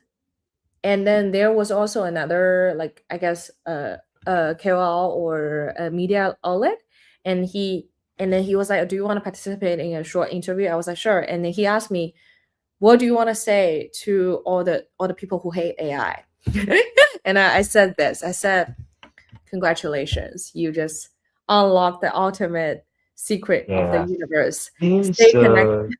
And then there was also another, like I guess, a KOL or a media outlet, and he was like, "Do you want to participate in a short interview?" I was like, "Sure." And then he asked me, "What do you want to say to all the people who hate AI?" And I said this. I said, "Congratulations, you just unlocked the ultimate secret of the Yeah, universe. here's Stay connected."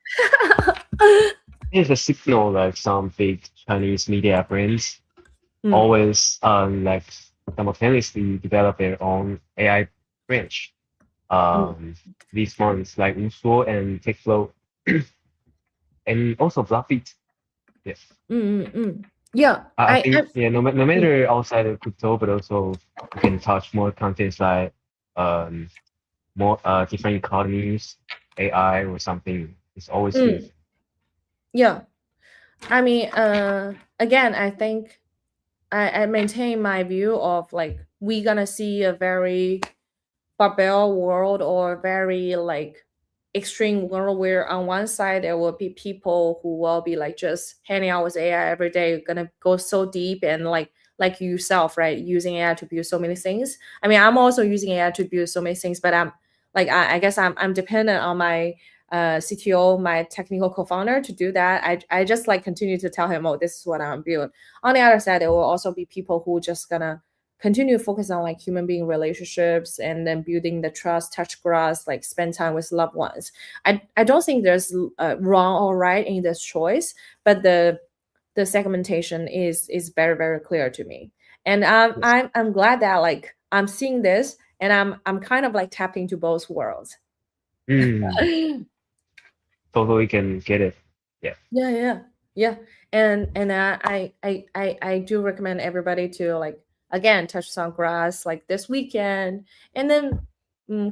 uh here's a signal like some big Chinese media brands Hmm, always like simultaneously develop their own AI branch. hmm, Um, these ones like Info and TakeFlow and also Bluffit. Yes. Yeah, I I think yeah, no mm, matter outside of crypto, but also you can touch more contents like um more different economies, AI or something. It's always good. mm, yeah. I mean, again, I think I maintain my view of like we gonna see a very barbarian world or very like extreme world where on one side there will be people who will be like just hanging out with AI every day, gonna go so deep and like yourself, right? Using AI to build so many things. I mean, I'm also using AI to build so many things, but I'm like I guess I'm dependent on my CTO, my technical co-founder to do that. I just like continue to tell him, oh, this is what I'm building. On the other side, there will also be people who just gonna continue to focus on like human being relationships and then building the trust, touch grass, like spend time with loved ones. I don't think there's wrong or right in this choice, but the segmentation is very very clear to me, and Yes. I'm glad that like I'm seeing this and I'm kind of like tapped into both worlds. Mm, totally can get it. Yeah. Yeah. And I do recommend everybody to like again touch some grass like this weekend, and then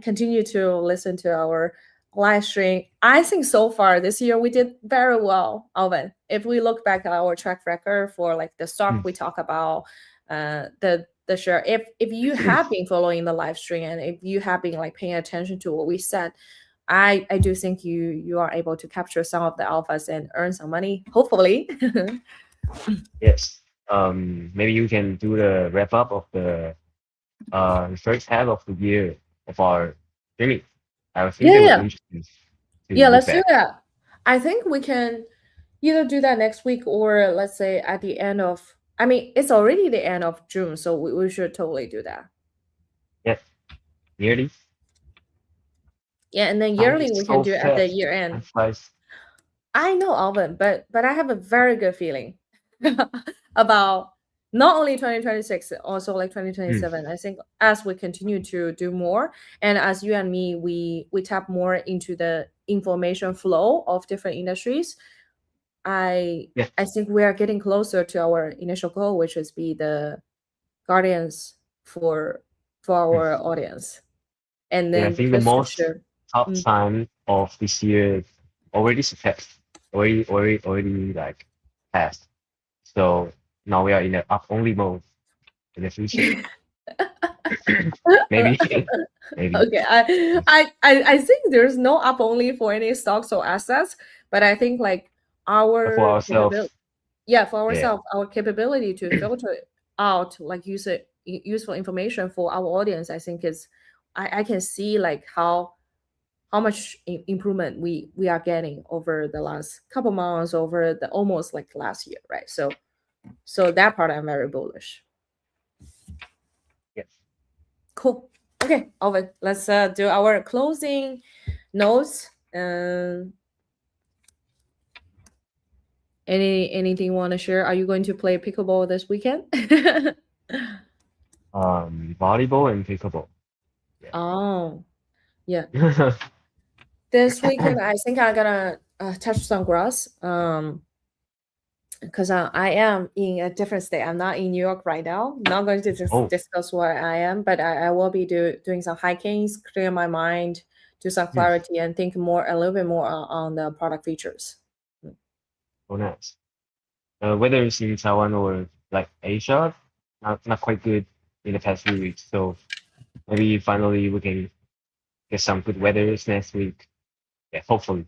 continue to listen to our live stream. I think so far this year we did very well, Alvin. If we look back at our track record for like the stock Mm. we talk about, the share. If you have been following the live stream and if you have been like paying attention to what we said, I do think you are able to capture some of the alphas and earn some money, hopefully. Yes. Maybe you can do the wrap up of the first half of the year of our streaming. I think Yeah, that would be yeah. interesting to Yeah, look let's do back. that. I think we can either do that next week or let's say at the end of, I mean, it's already the end of June, so we should totally do that. Yes, nearly. Yeah, and then Time is yearly we can so do it at the fast. year Time end. flies. I know, Alvin, but I have a very good feeling about not only 2026, also like Mm. 2027. I think as we continue to do more, and as you and me, we tap more into the information flow of different industries. I Yeah. I think we are getting closer to our initial goal, which is be the guardians for Mm. our audience, and Yeah, I then think the just to most share. top Mm. time of this year already surpassed. Already like passed. So now we are in the up only mode in the future. Maybe. Maybe. Okay, I think there's no up only for any stocks or assets, but I think like For our ourselves. capability, yeah, for Yeah. ourselves, our capability to filter out like useful information for our audience, I think is, I can see like how much improvement we are getting over the last couple months, over the almost like last year, right? So that part I'm very bullish. Yes. Cool. Okay, Alvin, let's do our closing notes. Anything you want to share? Are you going to play pickleball this weekend? Volleyball and pickleball. Oh, yeah. Yeah. This weekend, I think I'm gonna touch some grass. Because I am in a different state. I'm not in New York right now. Not going to Oh, discuss where I am, but I will be doing some hikings, clear my mind, do some hmm. clarity, and think more a little bit more on the product features. Oh, nice. Whether it's in Taiwan or like Asia, not quite good in the past few weeks. So maybe finally we can get some good weather next week. Yeah, hopefully.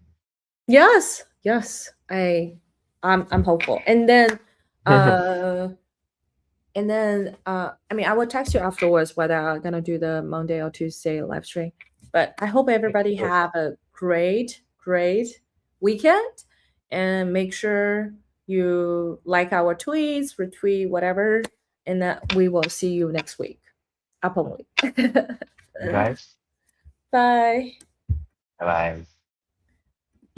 Yes, yes, I'm hopeful. Uh, I mean, I will text you afterwards whether I'm gonna do the Monday or Tuesday live stream. But I hope Okay, everybody sure. have a great weekend, and make sure you like our tweets, retweet, whatever, and that we will see you next week. Up only. You guys, Bye. bye bye.